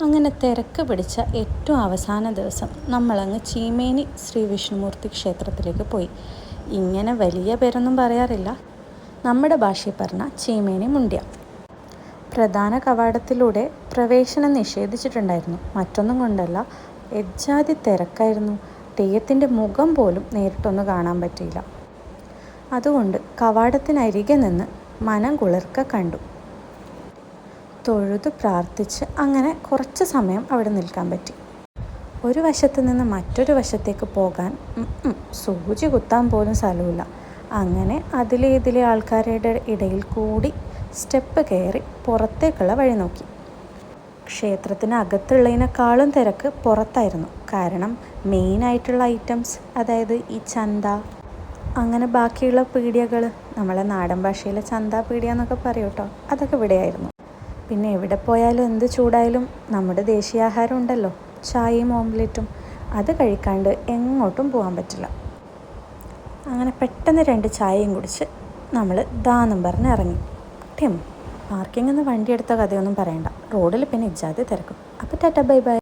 അങ്ങനെ തിരക്ക് പിടിച്ച ഏറ്റവും അവസാന ദിവസം നമ്മളങ്ങ് ചീമേനി ശ്രീ വിഷ്ണുമൂർത്തി ക്ഷേത്രത്തിലേക്ക് പോയി. ഇങ്ങനെ വലിയ പേരൊന്നും പറയാറില്ല, നമ്മുടെ ഭാഷയിൽ പറഞ്ഞ ചീമേനി മുണ്ടിയ. പ്രധാന കവാടത്തിലൂടെ പ്രവേശനം നിഷേധിച്ചിട്ടുണ്ടായിരുന്നു. മറ്റൊന്നും കൊണ്ടല്ല, എജ്ജാതി തിരക്കായിരുന്നു. തെയ്യത്തിൻ്റെ മുഖം പോലും നേരിട്ടൊന്ന് കാണാൻ പറ്റിയില്ല. അതുകൊണ്ട് കവാടത്തിനരികെ നിന്ന് മനം കുളിർക്ക കണ്ടു. തൊഴുതു പ്രാർത്ഥിച്ച് അങ്ങനെ കുറച്ച് സമയം അവിടെ നിൽക്കാൻ പറ്റി. ഒരു വശത്ത് നിന്ന് മറ്റൊരു വശത്തേക്ക് പോകാൻ സൂചി കുത്താൻ പോലും സ്ഥലമില്ല. അങ്ങനെ ഇതിലെ ആൾക്കാരുടെ ഇടയിൽ കൂടി സ്റ്റെപ്പ് കയറി പുറത്തേക്കുള്ള വഴി നോക്കി. ക്ഷേത്രത്തിന് അകത്തുള്ളതിനേക്കാളും തിരക്ക് പുറത്തായിരുന്നു. കാരണം മെയിനായിട്ടുള്ള ഐറ്റംസ്, അതായത് ഈ ചന്ത, അങ്ങനെ ബാക്കിയുള്ള പീടികകൾ, നമ്മളെ നാടൻ ഭാഷയിലെ ചന്ത പീടിക എന്നൊക്കെ പറയും കേട്ടോ, അതൊക്കെ ഇവിടെയായിരുന്നു. പിന്നെ എവിടെ പോയാലും എന്ത് ചൂടായാലും നമ്മുടെ ദേശീയാഹാരം ഉണ്ടല്ലോ, ചായയും ഓംലെറ്റും, അത് കഴിക്കാണ്ട് എങ്ങോട്ടും പോകാൻ പറ്റില്ല. അങ്ങനെ പെട്ടെന്ന് 2 ചായയും കുടിച്ച് നമ്മൾ ദാന്നും പറഞ്ഞ് ഇറങ്ങി. പാർക്കിങ്ങിൽ നിന്ന് വണ്ടി എടുത്ത കഥയൊന്നും പറയണ്ട, റോഡിൽ പിന്നെ ഇജ്ജാതി തിരക്കും. അപ്പോൾ ടാറ്റ ബൈ ബൈ.